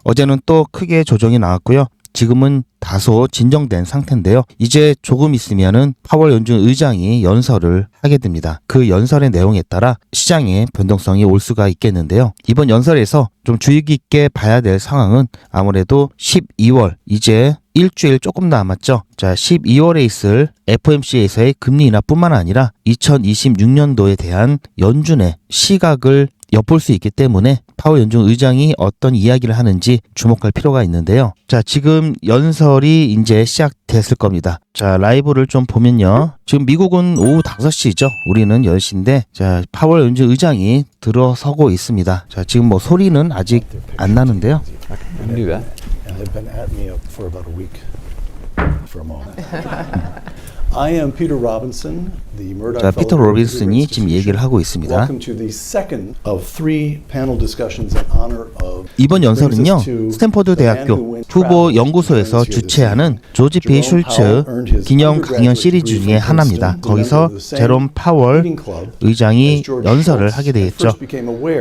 어제는 또 크게 조정이 나왔고요. 지금은 다소 진정된 상태인데요. 이제 조금 있으면은 파월 연준 의장이 연설을 하게 됩니다. 그 연설의 내용에 따라 시장의 변동성이 올 수가 있겠는데요. 이번 연설에서 좀 주의 깊게 봐야 될 상황은 아무래도 12월 이제 일주일 조금 남았죠. 자, 12월에 있을 FOMC에서의 금리 인하뿐만 아니라 2026년도에 대한 연준의 시각을 엿볼 수 있기 때문에 파월 연준 의장이 어떤 이야기를 하는지 주목할 필요가 있는데요. 자, 지금 연설이 이제 시작됐을 겁니다. 자, 라이브를 좀 보면요. 지금 미국은 오후 5시죠. 우리는 10시인데, 자, 파월 연준 의장이 들어서고 있습니다. 자, 지금 뭐 소리는 아직 안 나는데요. do that. They've been at me for about a week for a moment. I am Peter Robinson, the Murdoch 자, Fellow 피터 at the 로빈슨이 Hoover 지금 Institution. 얘기를 하고 있습니다. Welcome to the second of three panel discussions in honor of. 이번 연설은요, 스탠퍼드 대학교 후보 연구소에서 주최하는 조지 P. 슐츠 기념 강연 시리즈 중에 하나입니다. 거기서 제롬 파월 의장이 연설을 하게 되겠죠.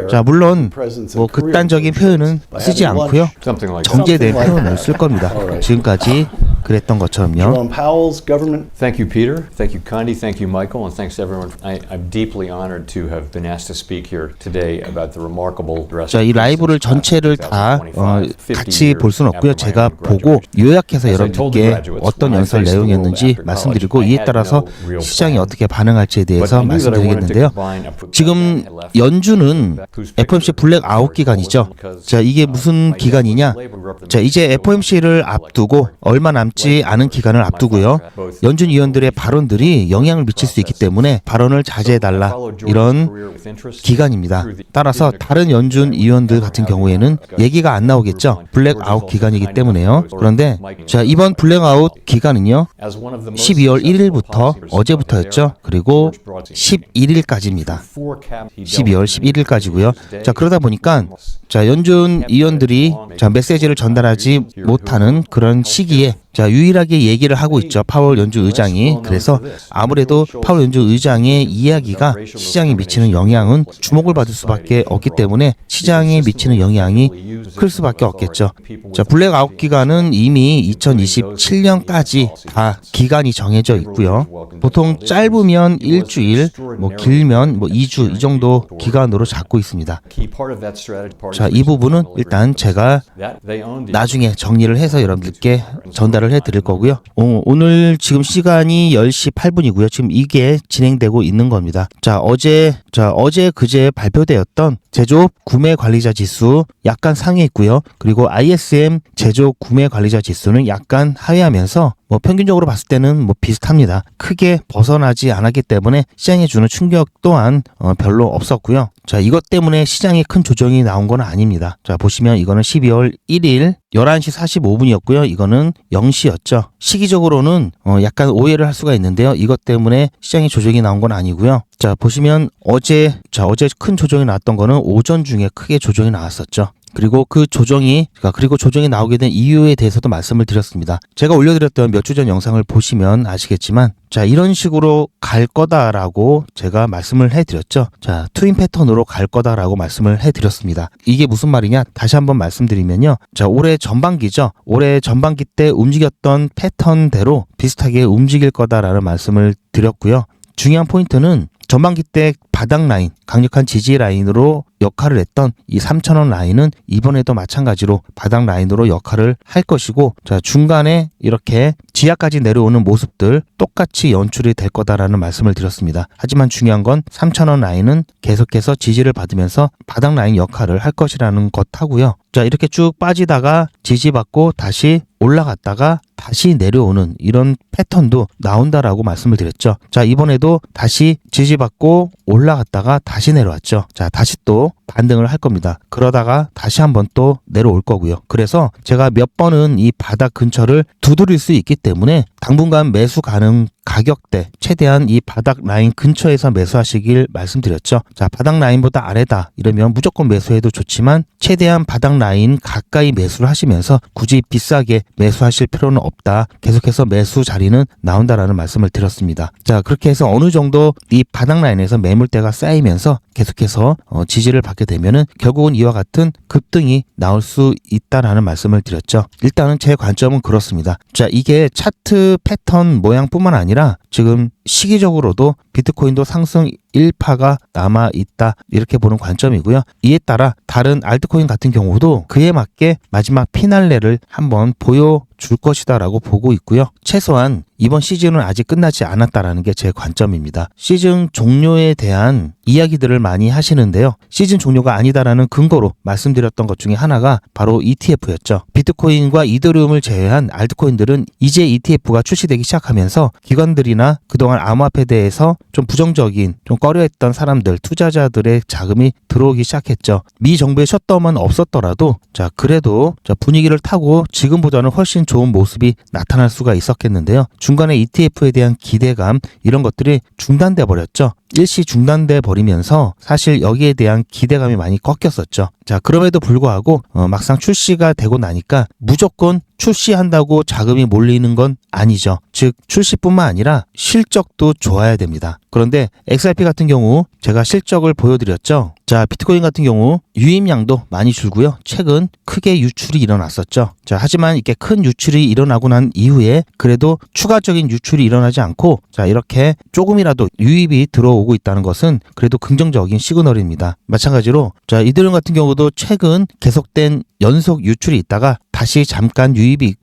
자, 물론 뭐 극단적인 표현은 쓰지 않고요. Something like that. 정제된 표현을 쓸 겁니다. 지금까지 그랬던 것처럼요. Jerome Powell's government. Thank you, Peter. Thank you, Condi. Thank you, Michael. And thanks to everyone. I'm deeply honored to have been asked to speak here today about the remarkable. 자, 이 라이브를 전체를 다 같이 볼 수는 없고요. 제가 보고 요약해서 여러분께 어떤 연설 내용이었는지 말씀드리고 이에 따라서 시장이 어떻게 반응할지에 대해서 말씀드리겠는데요. 지금 연준은 FOMC 블랙아웃 기간이죠. 자, 이게 무슨 기간이냐? 자, 이제 FOMC를 앞두고 얼마 남지 않은 기간을 앞두고요. 연준 위원들의 발언들이 영향을 미칠 수 있기 때문에 발언을 자제해달라, 이런 기간입니다. 따라서 다른 연준 위원들 같은 경우에는 얘기가 안 나오겠죠. 블랙아웃 기간이기 때문에요. 그런데 자, 이번 블랙아웃 기간은요 12월 1일부터 어제부터였죠. 그리고 11일까지입니다. 12월 11일까지고요. 자, 그러다 보니까 자, 연준 위원들이 자, 메시지를 전달하지 못하는 그런 시기에 자, 유일하게 얘기를 하고 있죠. 파월 연준 의장이. 그래서 아무래도 파월 연준 의장의 이야기가 시장에 미치는 영향은 주목을 받을 수밖에 없기 때문에 시장에 미치는 영향이 클 수밖에 없겠죠. 자, 블랙아웃 기간은 이미 2027년까지 다 기간이 정해져 있고요. 보통 짧으면 일주일, 뭐 길면 뭐 2주 이 정도 기간으로 잡고 있습니다. 자, 이 부분은 일단 제가 나중에 정리를 해서 여러분들께 전달을 해드릴 거고요. 오늘 지금 시간이 10시 8분이고요. 지금 이게 진행되고 있는 겁니다. 자, 어제 그제 발표되었던 제조업 구매 관리자 지수 약간 상회했고요. 그리고 ISM 제조업 구매 관리자 지수는 약간 하회하면서 뭐 평균적으로 봤을 때는 뭐 비슷합니다. 크게 벗어나지 않았기 때문에 시장에 주는 충격 또한 별로 없었고요. 자, 이것 때문에 시장에 큰 조정이 나온 건 아닙니다. 자, 보시면 이거는 12월 1일 11시 45분이었고요. 이거는 0시였죠. 시기적으로는 약간 오해를 할 수가 있는데요. 이것 때문에 시장에 조정이 나온 건 아니고요. 자, 보시면 어제 큰 조정이 나왔던 거는 오전 중에 크게 조정이 나왔었죠. 그리고 조정이 나오게 된 이유에 대해서도 말씀을 드렸습니다. 제가 올려드렸던 몇 주 전 영상을 보시면 아시겠지만, 자, 이런 식으로 갈 거다라고 제가 말씀을 해드렸죠. 자, 트윈 패턴으로 갈 거다라고 말씀을 해드렸습니다. 이게 무슨 말이냐? 다시 한번 말씀드리면요. 자, 올해 전반기죠. 올해 전반기 때 움직였던 패턴대로 비슷하게 움직일 거다라는 말씀을 드렸고요. 중요한 포인트는 전반기 때 바닥 라인, 강력한 지지 라인으로 역할을 했던 이 3,000원 라인은 이번에도 마찬가지로 바닥 라인으로 역할을 할 것이고, 자, 중간에 이렇게 지하까지 내려오는 모습들 똑같이 연출이 될 거다라는 말씀을 드렸습니다. 하지만 중요한 건 3,000원 라인은 계속해서 지지를 받으면서 바닥 라인 역할을 할 것이라는 것 하고요. 자, 이렇게 쭉 빠지다가 지지받고 다시 올라갔다가 다시 내려오는 이런 패턴도 나온다라고 말씀을 드렸죠. 자, 이번에도 다시 지지받고 올라갔다가 다시 내려왔죠. 자, 다시 또 반등을 할 겁니다. 그러다가 다시 한번 또 내려올 거고요. 그래서 제가 몇 번은 이 바닥 근처를 두드릴 수 있기 때문에 당분간 매수 가능 가격대 최대한 이 바닥 라인 근처에서 매수하시길 말씀드렸죠. 자, 바닥 라인보다 아래다 이러면 무조건 매수해도 좋지만 최대한 바닥 라인 가까이 매수를 하시면서 굳이 비싸게 매수하실 필요는 없다. 계속해서 매수 자리는 나온다라는 말씀을 드렸습니다. 자, 그렇게 해서 어느 정도 이 바닥 라인에서 매물대가 쌓이면서 계속해서 지지를 받게 되면은 결국은 이와 같은 급등이 나올 수 있다라는 말씀을 드렸죠. 일단은 제 관점은 그렇습니다. 자, 이게 차트 패턴 모양뿐만 아니라 지금 시기적으로도 비트코인도 상승 일파가 남아 있다 이렇게 보는 관점이고요. 이에 따라 다른 알트코인 같은 경우도 그에 맞게 마지막 피날레를 한번 보여줄 것이다라고 보고 있고요. 최소한 이번 시즌은 아직 끝나지 않았다라는 게 제 관점입니다. 시즌 종료에 대한 이야기들을 많이 하시는데요. 시즌 종료가 아니다라는 근거로 말씀드렸던 것 중에 하나가 바로 ETF였죠. 비트코인과 이더리움을 제외한 알트코인들은 이제 ETF가 출시되기 시작하면서 기관들이나 그동안 암호화폐에 대해서 좀 부정적인, 좀 꺼려했던 사람들, 투자자들의 자금이 들어오기 시작했죠. 미 정부의 셧다운은 없었더라도 자, 그래도 자, 분위기를 타고 지금보다는 훨씬 좋은 모습이 나타날 수가 있었겠는데요. 중간에 ETF에 대한 기대감 이런 것들이 중단돼 버렸죠. 일시 중단돼 버리면서 사실 여기에 대한 기대감이 많이 꺾였었죠. 자, 그럼에도 불구하고 막상 출시가 되고 나니까 무조건 출시한다고 자금이 몰리는 건 아니죠. 즉 출시뿐만 아니라 실적도 좋아야 됩니다. 그런데 XRP 같은 경우 제가 실적을 보여드렸죠. 자, 비트코인 같은 경우 유입량도 많이 줄고요. 최근 크게 유출이 일어났었죠. 자, 하지만 이렇게 큰 유출이 일어나고 난 이후에 그래도 추가적인 유출이 일어나지 않고 자, 이렇게 조금이라도 유입이 들어오고 있다는 것은 그래도 긍정적인 시그널입니다. 마찬가지로 자, 이더리움 같은 경우도 최근 계속된 연속 유출이 있다가 다시 잠깐 유입이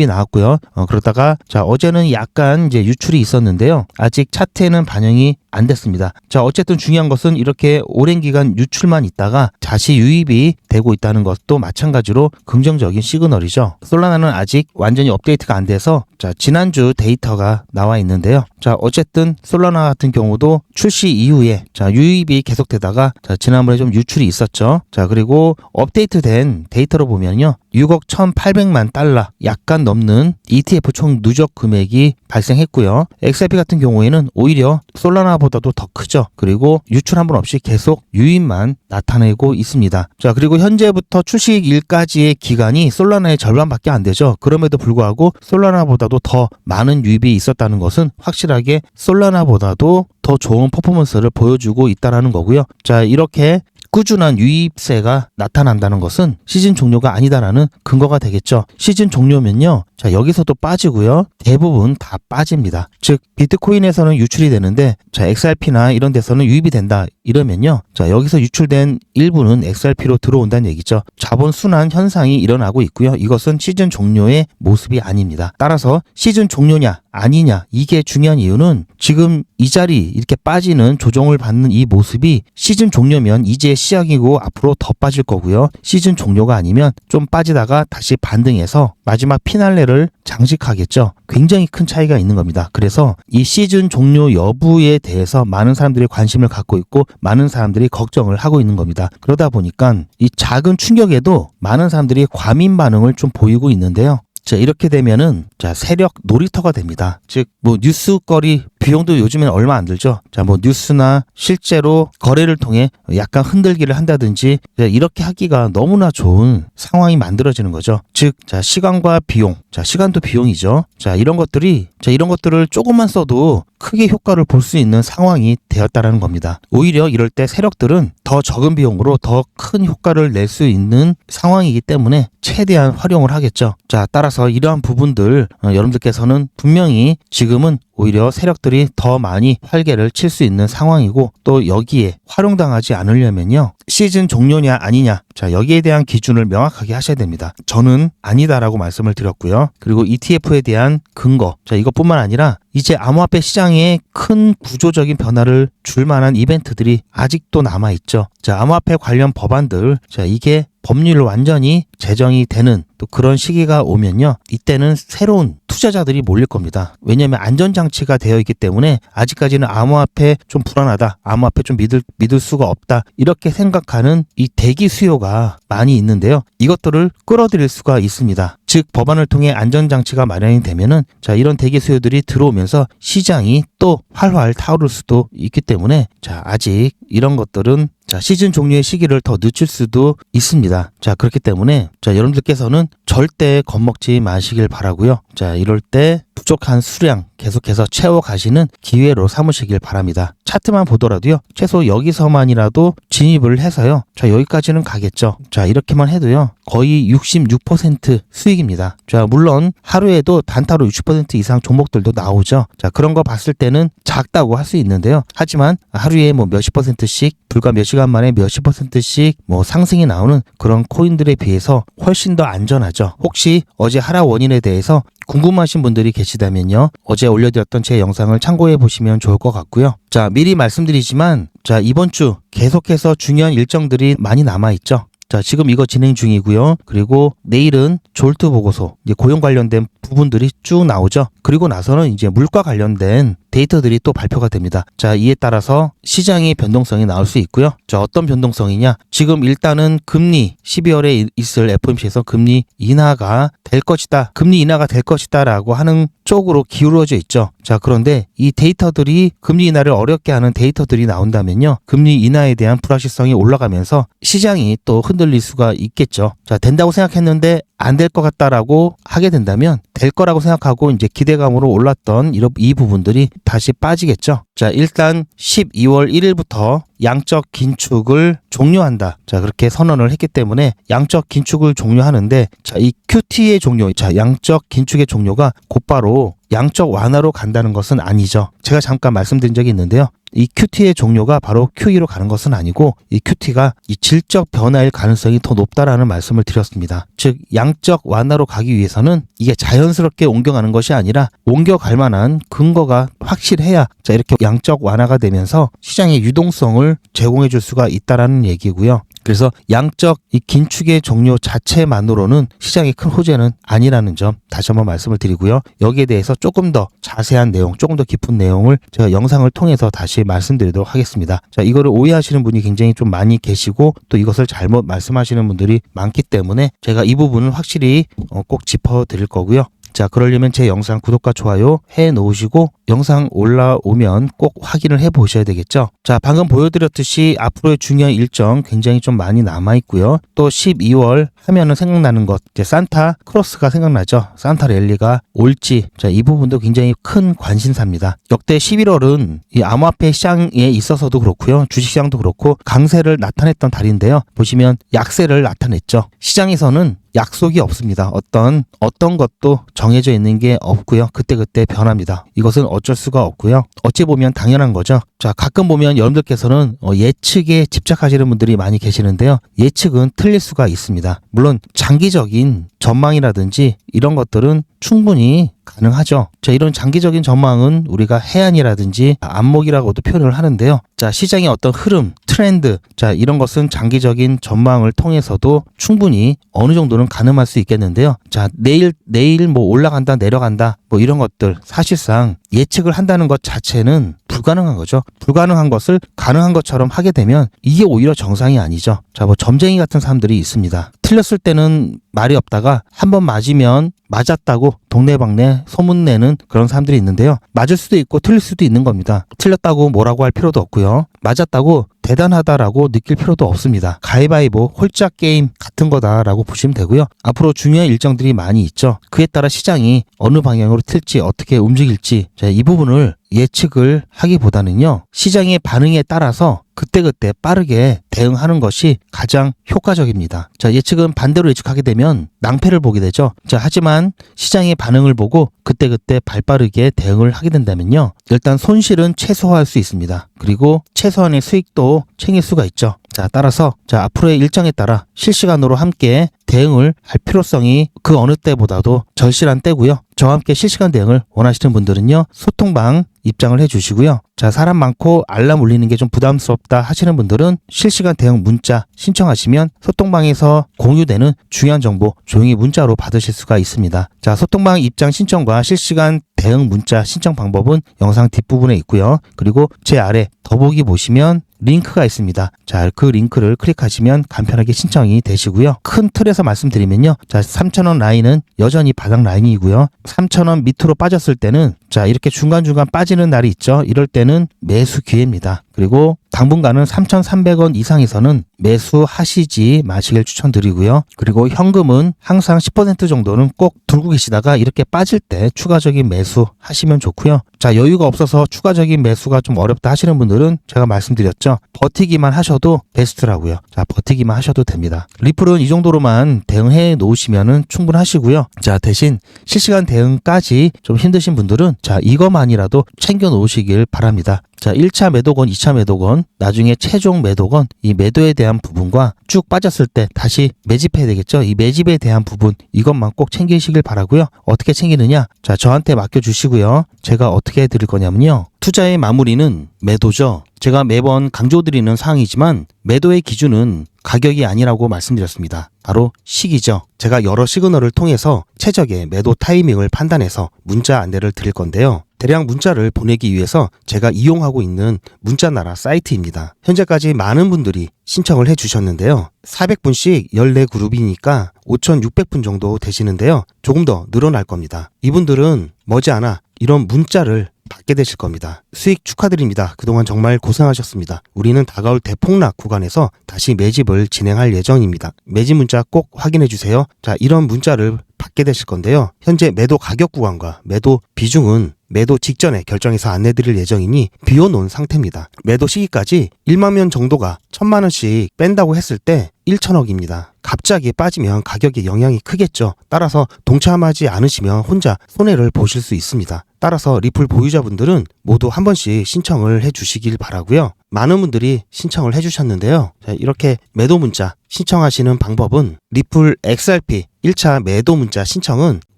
나왔고요. 그러다가 자, 어제는 약간 이제 유출이 있었는데요. 아직 차트에는 반영이 안 됐습니다. 자, 어쨌든 중요한 것은 이렇게 오랜 기간 유출만 있다가 다시 유입이 되고 있다는 것도 마찬가지로 긍정적인 시그널이죠. 솔라나는 아직 완전히 업데이트가 안 돼서 자, 지난주 데이터가 나와 있는데요. 자, 어쨌든 솔라나 같은 경우도 출시 이후에 자, 유입이 계속되다가 자, 지난번에 좀 유출이 있었죠. 자, 그리고 업데이트된 데이터로 보면요. 6억 1,800만 달러 약간 넘는 ETF 총 누적 금액이 발생했고요. XRP 같은 경우에는 오히려 솔라나보다도 더 크죠. 그리고 유출 한 번 없이 계속 유입만 나타내고 있습니다. 자, 그리고 현재부터 출시일까지의 기간이 솔라나의 절반밖에 안 되죠. 그럼에도 불구하고 솔라나보다도 더 많은 유입이 있었다는 것은 확실하게 솔라나보다도 더 좋은 퍼포먼스를 보여주고 있다는 거고요. 자, 이렇게 꾸준한 유입세가 나타난다는 것은 시즌 종료가 아니다라는 근거가 되겠죠. 시즌 종료면요. 자, 여기서도 빠지고요. 대부분 다 빠집니다. 즉 비트코인에서는 유출이 되는데 자, XRP나 이런 데서는 유입이 된다 이러면요. 자, 여기서 유출된 일부는 XRP로 들어온다는 얘기죠. 자본 순환 현상이 일어나고 있고요. 이것은 시즌 종료의 모습이 아닙니다. 따라서 시즌 종료냐 아니냐 이게 중요한 이유는 지금 이 자리 이렇게 빠지는 조정을 받는 이 모습이 시즌 종료면 이제 시작이고 앞으로 더 빠질 거고요. 시즌 종료가 아니면 좀 빠지다가 다시 반등해서 마지막 피날레를 장식하겠죠. 굉장히 큰 차이가 있는 겁니다. 그래서 이 시즌 종료 여부에 대해서 많은 사람들이 관심을 갖고 있고 많은 사람들이 걱정을 하고 있는 겁니다. 그러다 보니까 이 작은 충격에도 많은 사람들이 과민 반응을 좀 보이고 있는데요. 자, 이렇게 되면은 자, 세력 놀이터가 됩니다. 즉 뭐 뉴스거리 비용도 요즘에는 얼마 안 들죠. 자, 뭐 뉴스나 실제로 거래를 통해 약간 흔들기를 한다든지 이렇게 하기가 너무나 좋은 상황이 만들어지는 거죠. 즉, 자, 시간과 비용, 자, 시간도 비용이죠. 자, 이런 것들을 조금만 써도 크게 효과를 볼 수 있는 상황이 되었다라는 겁니다. 오히려 이럴 때 세력들은 더 적은 비용으로 더 큰 효과를 낼 수 있는 상황이기 때문에 최대한 활용을 하겠죠. 자, 따라서 이러한 부분들 여러분들께서는 분명히 지금은 오히려 세력들이 더 많이 활개를 칠 수 있는 상황이고 또 여기에 활용당하지 않으려면요. 시즌 종료냐 아니냐 자, 여기에 대한 기준을 명확하게 하셔야 됩니다. 저는 아니다라고 말씀을 드렸고요. 그리고 ETF에 대한 근거 자, 이것뿐만 아니라 이제 암호화폐 시장에 큰 구조적인 변화를 줄 만한 이벤트들이 아직도 남아있죠. 자, 암호화폐 관련 법안들 자, 이게 법률로 완전히 제정이 되는 또 그런 시기가 오면요. 이때는 새로운 투자자들이 몰릴 겁니다. 왜냐하면 안전장치가 되어 있기 때문에 아직까지는 암호화폐 좀 불안하다. 암호화폐 좀 믿을 수가 없다. 이렇게 생각하는 이 대기 수요가 많이 있는데요. 이것들을 끌어들일 수가 있습니다. 즉 법안을 통해 안전장치가 마련이 되면은 자 이런 대기 수요들이 들어오면서 시장이 또 활활 타오를 수도 있기 때문에 자 아직 이런 것들은 자 시즌 종료의 시기를 더 늦출 수도 있습니다. 자 그렇기 때문에 자 여러분들께서는 절대 겁먹지 마시길 바라고요. 자 이럴 때 부족한 수량 계속해서 채워가시는 기회로 삼으시길 바랍니다. 차트만 보더라도요. 최소 여기서만이라도 진입을 해서요. 자 여기까지는 가겠죠. 자 이렇게만 해도요. 거의 66% 수익입니다. 자 물론 하루에도 단타로 60% 이상 종목들도 나오죠. 자 그런 거 봤을 때는 작다고 할 수 있는데요. 하지만 하루에 뭐 몇십 %씩 불과 몇 시간 만에 몇십 %씩 뭐 상승이 나오는 그런 코인들에 비해서 훨씬 더 안전하죠. 혹시 어제 하락 원인에 대해서 궁금하신 분들이 계시다면요. 어제 올려드렸던 제 영상을 참고해 보시면 좋을 것 같고요. 자, 미리 말씀드리지만 자, 이번 주 계속해서 중요한 일정들이 많이 남아있죠. 자, 지금 이거 진행 중이고요. 그리고 내일은 졸트 보고서, 이제 고용 관련된 부분들이 쭉 나오죠. 그리고 나서는 이제 물가 관련된 데이터들이 또 발표가 됩니다. 자, 이에 따라서 시장의 변동성이 나올 수 있고요. 자, 어떤 변동성이냐? 지금 일단은 금리 12월에 있을 FOMC에서 금리 인하가 될 것이다. 금리 인하가 될 것이다라고 하는 쪽으로 기울어져 있죠. 자, 그런데 이 데이터들이 금리 인하를 어렵게 하는 데이터들이 나온다면요. 금리 인하에 대한 불확실성이 올라가면서 시장이 또 흔들릴 수가 있겠죠. 자, 된다고 생각했는데 안 될 것 같다라고 하게 된다면 될 거라고 생각하고 이제 기대감으로 올랐던 이 부분들이 다시 빠지겠죠. 자, 일단 12월 1일부터 양적 긴축을 종료한다. 자, 그렇게 선언을 했기 때문에 양적 긴축을 종료하는데 자, 이 QT의 종료, 자, 양적 긴축의 종료가 곧바로 양적 완화로 간다는 것은 아니죠. 제가 잠깐 말씀드린 적이 있는데요. 이 QT의 종료가 바로 QE로 가는 것은 아니고 이 QT가 이 질적 변화일 가능성이 더 높다라는 말씀을 드렸습니다. 즉 양적 완화로 가기 위해서는 이게 자연스럽게 옮겨가는 것이 아니라 옮겨갈 만한 근거가 확실해야 자 이렇게 양적 완화가 되면서 시장의 유동성을 제공해 줄 수가 있다라는 얘기고요. 그래서 양적 이 긴축의 종료 자체만으로는 시장의 큰 호재는 아니라는 점 다시 한번 말씀을 드리고요. 여기에 대해서 조금 더 자세한 내용, 조금 더 깊은 내용을 제가 영상을 통해서 다시 말씀드리도록 하겠습니다. 자, 이거를 오해하시는 분이 굉장히 좀 많이 계시고 또 이것을 잘못 말씀하시는 분들이 많기 때문에 제가 이 부분은 확실히 꼭 짚어드릴 거고요. 자, 그러려면 제 영상 구독과 좋아요 해 놓으시고 영상 올라오면 꼭 확인을 해 보셔야 되겠죠. 자, 방금 보여드렸듯이 앞으로의 중요한 일정 굉장히 좀 많이 남아 있고요. 또 12월 하면은 생각나는 것, 이제 산타 크로스가 생각나죠. 산타 랠리가 올지, 자, 이 부분도 굉장히 큰 관심사입니다. 역대 11월은 이 암호화폐 시장에 있어서도 그렇고요. 주식시장도 그렇고 강세를 나타냈던 달인데요. 보시면 약세를 나타냈죠. 시장에서는 약속이 없습니다. 어떤 것도 정해져 있는 게 없고요. 그때그때 변합니다. 이것은 어쩔 수가 없고요. 어찌 보면 당연한 거죠. 자, 가끔 보면 여러분들께서는 예측에 집착하시는 분들이 많이 계시는데요. 예측은 틀릴 수가 있습니다. 물론 장기적인 전망이라든지 이런 것들은 충분히 가능하죠. 자, 이런 장기적인 전망은 우리가 해안이라든지 안목이라고도 표현을 하는데요. 자, 시장의 어떤 흐름, 트렌드, 자, 이런 것은 장기적인 전망을 통해서도 충분히 어느 정도는 가늠할 수 있겠는데요. 자, 내일 뭐 올라간다, 내려간다, 뭐 이런 것들 사실상 예측을 한다는 것 자체는 불가능한 거죠. 불가능한 것을 가능한 것처럼 하게 되면 이게 오히려 정상이 아니죠. 자, 뭐 점쟁이 같은 사람들이 있습니다. 틀렸을 때는 말이 없다가 한번 맞으면 맞았다고 동네방네 소문내는 그런 사람들이 있는데요. 맞을 수도 있고 틀릴 수도 있는 겁니다. 틀렸다고 뭐라고 할 필요도 없고요. 맞았다고 대단하다라고 느낄 필요도 없습니다. 가위바위보, 홀짝 게임 같은 거다라고 보시면 되고요. 앞으로 중요한 일정들이 많이 있죠. 그에 따라 시장이 어느 방향으로 튈지 어떻게 움직일지 자, 이 부분을 예측을 하기보다는요. 시장의 반응에 따라서 그때그때 빠르게 대응하는 것이 가장 효과적입니다. 자, 예측은 반대로 예측하게 되면 낭패를 보게 되죠. 자, 하지만 시장의 반응을 보고 그때그때 발빠르게 대응을 하게 된다면요. 일단 손실은 최소화할 수 있습니다. 그리고 최소한의 수익도 챙길 수가 있죠. 자, 따라서 자, 앞으로의 일정에 따라 실시간으로 함께 대응을 할 필요성이 그 어느 때보다도 절실한 때고요. 저와 함께 실시간 대응을 원하시는 분들은요. 소통방 입장을 해주시고요. 자, 사람 많고 알람 울리는 게 좀 부담스럽다 하시는 분들은 실시간 대응 문자 신청하시면 소통방에서 공유되는 중요한 정보 조용히 문자로 받으실 수가 있습니다. 자, 소통방 입장 신청과 실시간 대응 문자 신청 방법은 영상 뒷부분에 있고요. 그리고 제 아래 더보기 보시면 링크가 있습니다. 자, 그 링크를 클릭하시면 간편하게 신청이 되시고요. 큰 틀에서 말씀드리면요. 자, 3,000원 라인은 여전히 바닥 라인이고요. 3,000원 밑으로 빠졌을 때는 자, 이렇게 중간중간 빠지는 날이 있죠. 이럴 때는 매수 기회입니다. 그리고 당분간은 3,300원 이상에서는 매수하시지 마시길 추천드리고요. 그리고 현금은 항상 10% 정도는 꼭 들고 계시다가 이렇게 빠질 때 추가적인 매수 하시면 좋고요. 자, 여유가 없어서 추가적인 매수가 좀 어렵다 하시는 분들은 제가 말씀드렸죠. 버티기만 하셔도 베스트라고요. 자, 버티기만 하셔도 됩니다. 리플은 이 정도로만 대응해 놓으시면 충분하시고요. 자, 대신 실시간 대응까지 좀 힘드신 분들은 자, 이것만이라도 챙겨 놓으시길 바랍니다. 자, 1차 매도건, 2차 매도건, 나중에 최종 매도건, 이 매도에 대한 부분과 쭉 빠졌을 때 다시 매집해야 되겠죠. 이 매집에 대한 부분, 이것만 꼭 챙기시길 바라고요. 어떻게 챙기느냐? 자, 저한테 맡겨주시고요. 제가 어떻게 해드릴 거냐면요. 투자의 마무리는 매도죠. 제가 매번 강조드리는 사항이지만 매도의 기준은 가격이 아니라고 말씀드렸습니다. 바로 시기죠. 제가 여러 시그널을 통해서 최적의 매도 타이밍을 판단해서 문자 안내를 드릴 건데요. 대량 문자를 보내기 위해서 제가 이용하고 있는 문자나라 사이트입니다. 현재까지 많은 분들이 신청을 해주셨는데요. 400분씩 14그룹이니까 5,600분 정도 되시는데요. 조금 더 늘어날 겁니다. 이분들은 머지않아 이런 문자를 받게 되실 겁니다. 수익 축하드립니다. 그동안 정말 고생하셨습니다. 우리는 다가올 대폭락 구간에서 다시 매집을 진행할 예정입니다. 매집 문자 꼭 확인해 주세요. 자, 이런 문자를 받게 되실 건데요. 현재 매도 가격 구간과 매도 비중은 매도 직전에 결정해서 안내드릴 예정이니 비워놓은 상태입니다. 매도 시기까지 1만 명 정도가 1,000만 원씩 뺀다고 했을 때 1,000억입니다. 갑자기 빠지면 가격에 영향이 크겠죠. 따라서 동참하지 않으시면 혼자 손해를 보실 수 있습니다. 따라서 리플 보유자분들은 모두 한 번씩 신청을 해주시길 바라고요. 많은 분들이 신청을 해주셨는데요. 자, 이렇게 매도 문자 신청하시는 방법은 리플 XRP 1차 매도 문자 신청은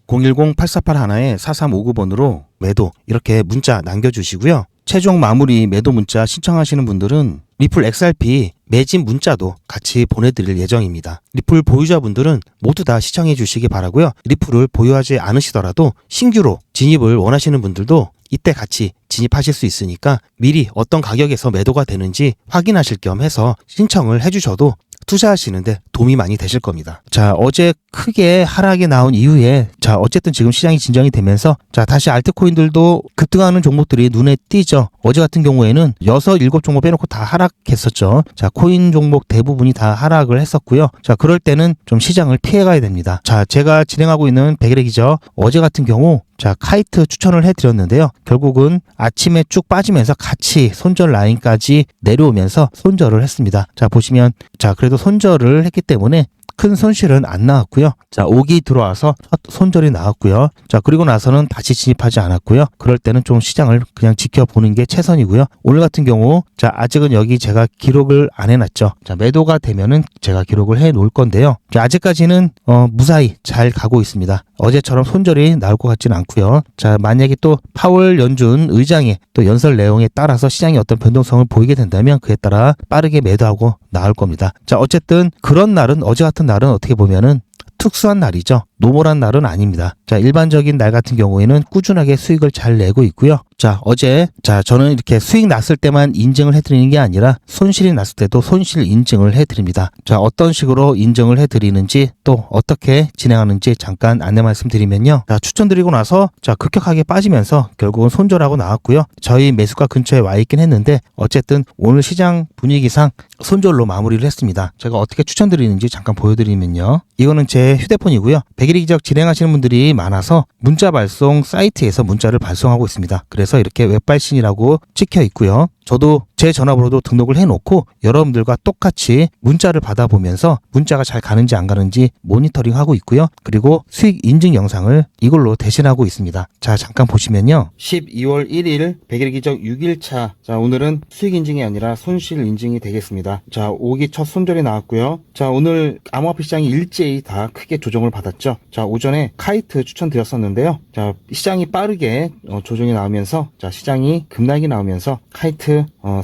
010-8481-4359번으로 매도 이렇게 문자 남겨주시고요. 최종 마무리 매도 문자 신청하시는 분들은 리플 XRP 매집 문자도 같이 보내드릴 예정입니다. 리플 보유자분들은 모두 다 시청해 주시기 바라고요. 리플을 보유하지 않으시더라도 신규로 진입을 원하시는 분들도 이때 같이 진입하실 수 있으니까 미리 어떤 가격에서 매도가 되는지 확인하실 겸 해서 신청을 해주셔도 투자하시는데 도움이 많이 되실 겁니다. 자, 어제 크게 하락이 나온 이후에 자, 어쨌든 지금 시장이 진정이 되면서 자, 다시 알트코인들도 급등하는 종목들이 눈에 띄죠. 어제 같은 경우에는 6, 7종목 빼놓고 다 하락했었죠. 자, 코인 종목 대부분이 다 하락을 했었고요. 자, 그럴 때는 좀 시장을 피해가야 됩니다. 자, 제가 진행하고 있는 백일의 기적 어제 같은 경우 자, 카이트 추천을 해드렸는데요. 결국은 아침에 쭉 빠지면서 같이 손절 라인까지 내려오면서 손절을 했습니다. 자, 보시면 자, 그래도 손절을 했기 때문에 큰 손실은 안 나왔고요. 자, 5기 들어와서 손절이 나왔고요. 자, 그리고 나서는 다시 진입하지 않았고요. 그럴 때는 좀 시장을 그냥 지켜보는 게 최선이고요. 오늘 같은 경우 자, 아직은 여기 제가 기록을 안 해놨죠. 자, 매도가 되면은 제가 기록을 해 놓을 건데요. 자, 아직까지는 무사히 잘 가고 있습니다. 어제처럼 손절이 나올 것 같지는 않고요. 자, 만약에 또 파월 연준 의장의 또 연설 내용에 따라서 시장이 어떤 변동성을 보이게 된다면 그에 따라 빠르게 매도하고 나올 겁니다. 자, 어쨌든 그런 날은 어제 같은 날은 어떻게 보면은 특수한 날이죠. 노멀한 날은 아닙니다. 자, 일반적인 날 같은 경우에는 꾸준하게 수익을 잘 내고 있고요. 자, 어제 저는 이렇게 수익 났을 때만 인증을 해드리는 게 아니라 손실이 났을 때도 손실 인증을 해드립니다. 자, 어떤 식으로 인증을 해드리는지 또 어떻게 진행하는지 잠깐 안내 말씀드리면요. 자, 추천드리고 나서 자, 급격하게 빠지면서 결국은 손절하고 나왔고요. 저희 매수가 근처에 와 있긴 했는데 어쨌든 오늘 시장 분위기상 손절로 마무리를 했습니다. 제가 어떻게 추천드리는지 잠깐 보여드리면요. 이거는 제 휴대폰이고요. 백일의 기적 진행하시는 분들이 많아서 문자 발송 사이트에서 문자를 발송하고 있습니다. 그래서 이렇게 웹발신이라고 찍혀 있고요. 저도 제 전화번호도 등록을 해놓고 여러분들과 똑같이 문자를 받아보면서 문자가 잘 가는지 안 가는지 모니터링하고 있고요. 그리고 수익 인증 영상을 이걸로 대신하고 있습니다. 자, 잠깐 보시면요. 12월 1일 백일의 기적 6일차. 자, 오늘은 수익 인증이 아니라 손실 인증이 되겠습니다. 자, 5기 첫 손절이 나왔고요. 자, 오늘 암호화폐 시장이 일제히 다 크게 조정을 받았죠. 자, 오전에 카이트 추천드렸었는데요. 자, 시장이 빠르게 조정이 나오면서 자, 시장이 급락이 나오면서 카이트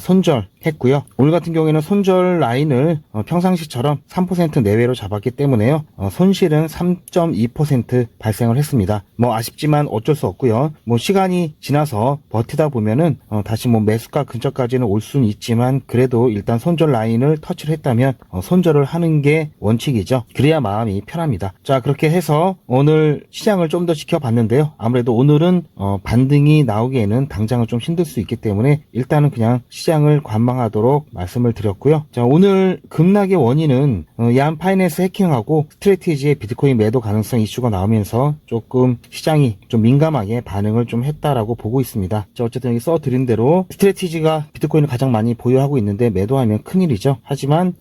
손절 했고요. 오늘 같은 경우에는 손절 라인을 평상시처럼 3% 내외로 잡았기 때문에요. 손실은 3.2% 발생을 했습니다. 뭐 아쉽지만 어쩔 수 없고요. 뭐 시간이 지나서 버티다 보면은 다시 뭐 매수가 근처까지는 올 수는 있지만 그래도 일단 손절 라인을 터치를 했다면 손절을 하는 게 원칙이죠. 그래야 마음이 편합니다. 자, 그렇게 해서 오늘 시장을 좀 더 지켜봤는데요. 아무래도 오늘은 반등이 나오기에는 당장은 좀 힘들 수 있기 때문에 일단은 그냥 시장을 관망하도록 말씀을 드렸고요. 자, 오늘 급락의 원인은 야한 파이낸스 해킹하고 스트레티지의 비트코인 매도 가능성 이슈가 나오면서 조금 시장이 좀 민감하게 반응을 좀 했다라고 보고 있습니다. 자, 어쨌든 여기 써드린 대로 스트레티지가 비트코인을 가장 많이 보유하고 있는데 매도하면 큰일이죠. 하지만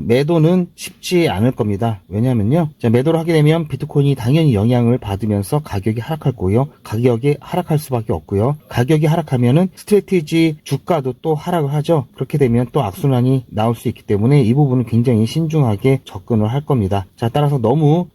매도는 쉽지 않을 겁니다. 왜냐면요, 자, 매도를 하게 되면 비트코인이 당연히 영향을 받으면서 가격이 하락할 거고요. 가격이 하락할 수밖에 없고요. 가격이 하락하면은 스트레티지 주가도 또 하락을 하죠. 그렇게 되면 또 악순환이 나올 수 있기 때문에 이 부분은 굉장히 신중하게 접근을 할 겁니다. 자, 따라서 너무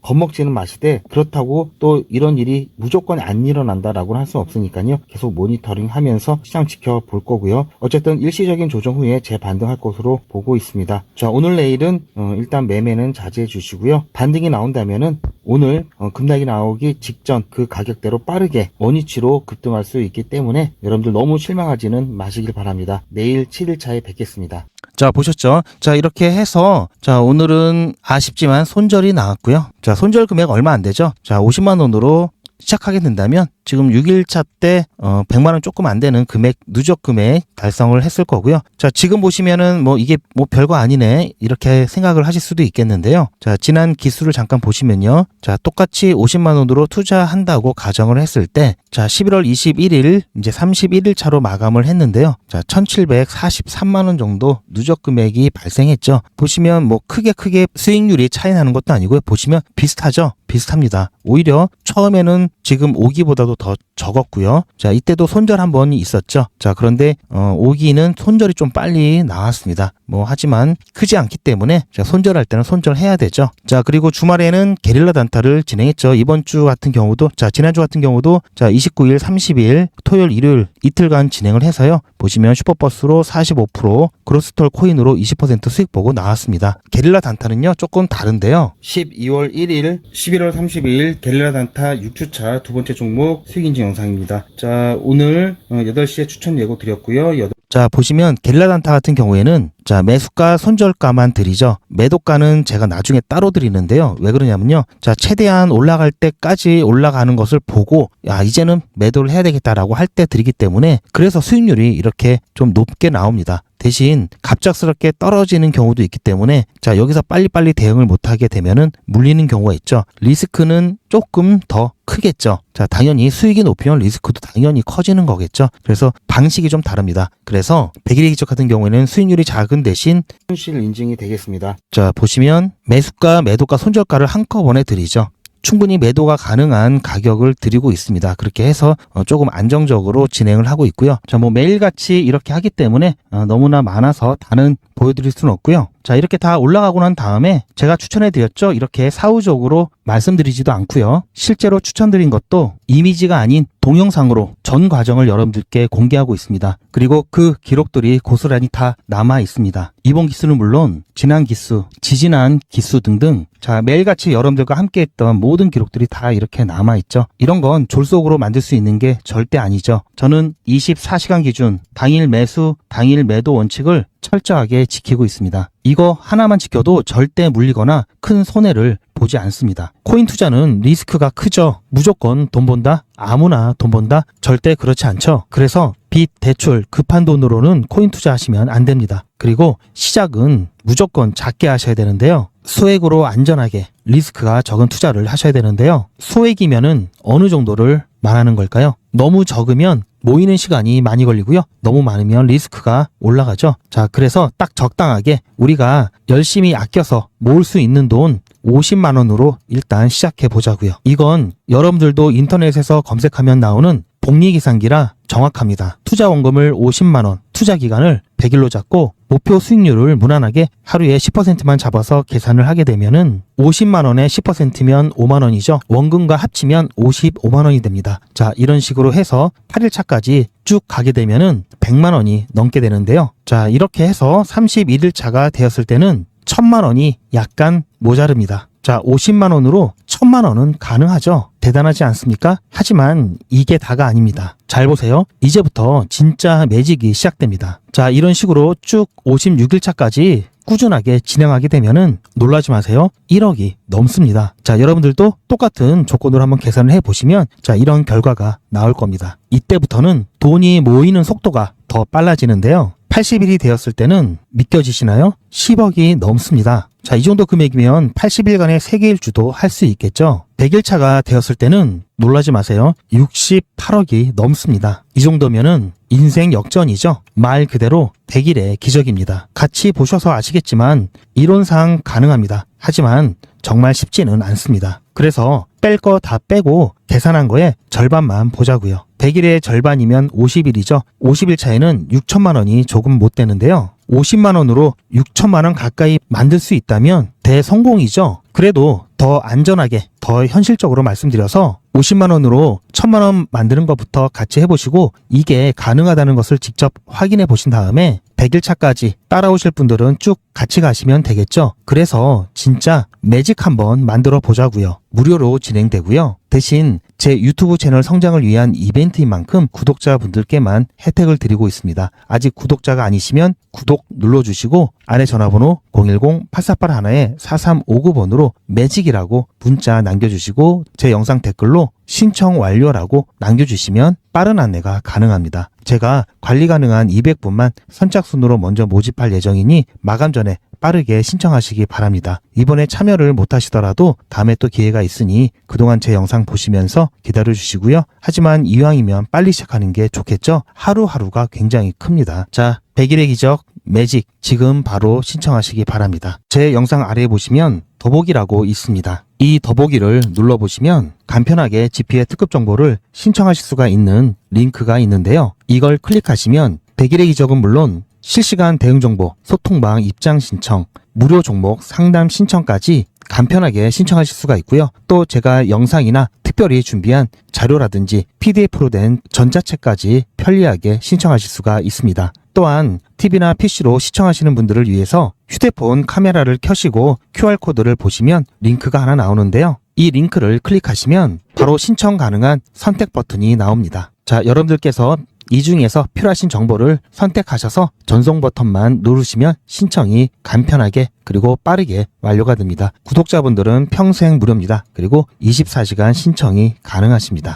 겁먹지는 마시되 그렇다고 또 이런 일이 무조건 안 일어난다라고는 할 수 없으니까요. 계속 모니터링 하면서 시장 지켜볼 거고요. 어쨌든 일시적인 조정 후에 재반등할 것으로 보고 있습니다. 자, 오늘 내일은 일단 매매는 자제해 주시고요. 반등이 나온다면은 오늘 급락이 나오기 직전 그 가격대로 빠르게 원위치로 급등할 수 있기 때문에 여러분들 너무 실망하지는 마시길 바랍니다. 내일 7일차에 뵙겠습니다. 자, 보셨죠? 자, 이렇게 해서 자, 오늘은 아쉽지만 손절이 나왔고요. 자, 손절 금액 얼마 안 되죠? 자, 50만 원으로 시작하게 된다면 지금 6일차 때 100만 원 조금 안 되는 금액, 누적 금액 달성을 했을 거고요. 자, 지금 보시면은 뭐 이게 뭐 별거 아니네 이렇게 생각을 하실 수도 있겠는데요. 자, 지난 기수를 잠깐 보시면요. 자, 똑같이 50만 원으로 투자한다고 가정을 했을 때 자, 11월 21일 이제 31일 차로 마감을 했는데요. 자, 1,743만 원 정도 누적 금액이 발생했죠. 보시면 뭐 크게 수익률이 차이 나는 것도 아니고요. 보시면 비슷하죠. 비슷합니다. 오히려 처음에는 지금 5기보다도 더 적었고요. 자, 이때도 손절 한 번이 있었죠. 자, 그런데 5기는 손절이 좀 빨리 나왔습니다. 뭐 하지만 크지 않기 때문에 자, 손절할 때는 손절해야 되죠. 자, 그리고 주말에는 게릴라 단타를 진행했죠. 이번 주 같은 경우도 자, 지난주 같은 경우도 자, 29일, 30일, 토요일, 일요일 이틀간 진행을 해서요. 보시면 슈퍼버스로 45%, 그로스톨 코인으로 20% 수익 보고 나왔습니다. 게릴라 단타는요, 조금 다른데요. 12월 1일, 11월 30일 게릴라 단타 6주차 두 번째 종목 수익 인증 영상입니다. 자, 오늘 8시에 추천 예고 드렸고요. 자, 보시면 게릴라 단타 같은 경우에는 자, 매수가 손절가만 드리죠. 매도가는 제가 나중에 따로 드리는데요. 왜 그러냐면요. 자, 최대한 올라갈 때까지 올라가는 것을 보고 야, 이제는 매도를 해야 되겠다라고 할 때 드리기 때문에 그래서 수익률이 이렇게 좀 높게 나옵니다. 대신 갑작스럽게 떨어지는 경우도 있기 때문에 자, 여기서 빨리빨리 대응을 못하게 되면은 물리는 경우가 있죠. 리스크는 조금 더 크겠죠. 자, 당연히 수익이 높으면 리스크도 당연히 커지는 거겠죠. 그래서 방식이 좀 다릅니다. 그래서 100일의 기적 같은 경우에는 수익률이 작은 대신 손실 인증이 되겠습니다. 자, 보시면 매수가, 매도가, 손절가를 한꺼번에 드리죠. 충분히 매도가 가능한 가격을 드리고 있습니다. 그렇게 해서 조금 안정적으로 진행을 하고 있고요. 자, 뭐 매일같이 이렇게 하기 때문에 너무나 많아서 다는 보여드릴 수는 없고요. 자, 이렇게 다 올라가고 난 다음에 제가 추천해드렸죠. 이렇게 사후적으로 말씀드리지도 않고요. 실제로 추천드린 것도 이미지가 아닌 동영상으로 전 과정을 여러분들께 공개하고 있습니다. 그리고 그 기록들이 고스란히 다 남아 있습니다. 이번 기수는 물론 지난 기수, 지지난 기수 등등 자, 매일같이 여러분들과 함께 했던 모든 기록들이 다 이렇게 남아 있죠. 이런 건 졸속으로 만들 수 있는 게 절대 아니죠. 저는 24시간 기준 당일 매수, 당일 매도 원칙을 철저하게 지키고 있습니다. 이거 하나만 지켜도 절대 물리거나 큰 손해를 보지 않습니다. 코인 투자는 리스크가 크죠. 무조건 돈 번다? 아무나 돈 번다? 절대 그렇지 않죠. 그래서 빚, 대출, 급한 돈으로는 코인 투자하시면 안 됩니다. 그리고 시작은 무조건 작게 하셔야 되는데요. 소액으로 안전하게 리스크가 적은 투자를 하셔야 되는데요. 소액이면은 어느 정도를 말하는 걸까요? 너무 적으면 모이는 시간이 많이 걸리고요. 너무 많으면 리스크가 올라가죠. 자, 그래서 딱 적당하게 우리가 열심히 아껴서 모을 수 있는 돈 50만 원으로 일단 시작해 보자고요. 이건 여러분들도 인터넷에서 검색하면 나오는 복리계산기라 정확합니다. 투자 원금을 50만 원, 투자 기간을 100일로 잡고 목표 수익률을 무난하게 하루에 10%만 잡아서 계산을 하게 되면은 50만 원에 10%면 5만 원이죠. 원금과 합치면 55만 원이 됩니다. 자, 이런 식으로 해서 8일차까지 쭉 가게 되면은 100만 원이 넘게 되는데요. 자, 이렇게 해서 31일차가 되었을 때는 1000만 원이 약간 모자릅니다. 자, 50만 원으로 1000만 원은 가능하죠. 대단하지 않습니까? 하지만 이게 다가 아닙니다. 잘 보세요. 이제부터 진짜 매직이 시작됩니다. 자, 이런 식으로 쭉 56일차까지 꾸준하게 진행하게 되면은 놀라지 마세요. 1억이 넘습니다. 자, 여러분들도 똑같은 조건으로 한번 계산을 해보시면 자, 이런 결과가 나올 겁니다. 이때부터는 돈이 모이는 속도가 더 빨라지는데요. 80일이 되었을 때는 믿겨지시나요? 10억이 넘습니다. 자, 이 정도 금액이면 80일간의 세계일주도 할 수 있겠죠. 100일차가 되었을 때는 놀라지 마세요. 68억이 넘습니다. 이 정도면은 인생 역전이죠. 말 그대로 100일의 기적입니다. 같이 보셔서 아시겠지만 이론상 가능합니다. 하지만 정말 쉽지는 않습니다. 그래서 뺄 거 다 빼고 계산한 거에 절반만 보자고요. 100일의 절반이면 50일이죠. 50일 차에는 6천만 원이 조금 못 되는데요. 50만 원으로 6천만 원 가까이 만들 수 있다면 대성공이죠. 그래도 더 안전하게, 더 현실적으로 말씀드려서 50만 원으로 1000만 원 만드는 것부터 같이 해보시고 이게 가능하다는 것을 직접 확인해 보신 다음에 100일차까지 따라오실 분들은 쭉 같이 가시면 되겠죠. 그래서 진짜 매직 한번 만들어 보자고요. 무료로 진행되고요. 대신 제 유튜브 채널 성장을 위한 이벤트인 만큼 구독자분들께만 혜택을 드리고 있습니다. 아직 구독자가 아니시면 구독 눌러주시고 안에 전화번호 010-8481-4359번으로 매직이라고 문자 남겨주시고 제 영상 댓글로 신청 완료라고 남겨주시면 빠른 안내가 가능합니다. 제가 관리 가능한 200분만 선착순으로 먼저 모집할 예정이니 마감 전에 빠르게 신청하시기 바랍니다. 이번에 참여를 못하시더라도 다음에 또 기회가 있으니 그동안 제 영상 보시면서 기다려주시고요. 하지만 이왕이면 빨리 시작하는 게 좋겠죠? 하루하루가 굉장히 큽니다. 자, 100일의 기적 매직 지금 바로 신청하시기 바랍니다. 제 영상 아래에 보시면 더보기라고 있습니다. 이 더보기를 눌러보시면 간편하게 GP의 특급 정보를 신청하실 수가 있는 링크가 있는데요. 이걸 클릭하시면 100일의 기적은 물론 실시간 대응 정보, 소통방 입장 신청, 무료 종목 상담 신청까지 간편하게 신청하실 수가 있고요. 또 제가 영상이나 특별히 준비한 자료라든지 PDF로 된 전자책까지 편리하게 신청하실 수가 있습니다. 또한 TV나 PC로 시청하시는 분들을 위해서 휴대폰 카메라를 켜시고 QR코드를 보시면 링크가 하나 나오는데요. 이 링크를 클릭하시면 바로 신청 가능한 선택 버튼이 나옵니다. 자, 여러분들께서 이 중에서 필요하신 정보를 선택하셔서 전송 버튼만 누르시면 신청이 간편하게 그리고 빠르게 완료가 됩니다. 구독자분들은 평생 무료입니다. 그리고 24시간 신청이 가능하십니다.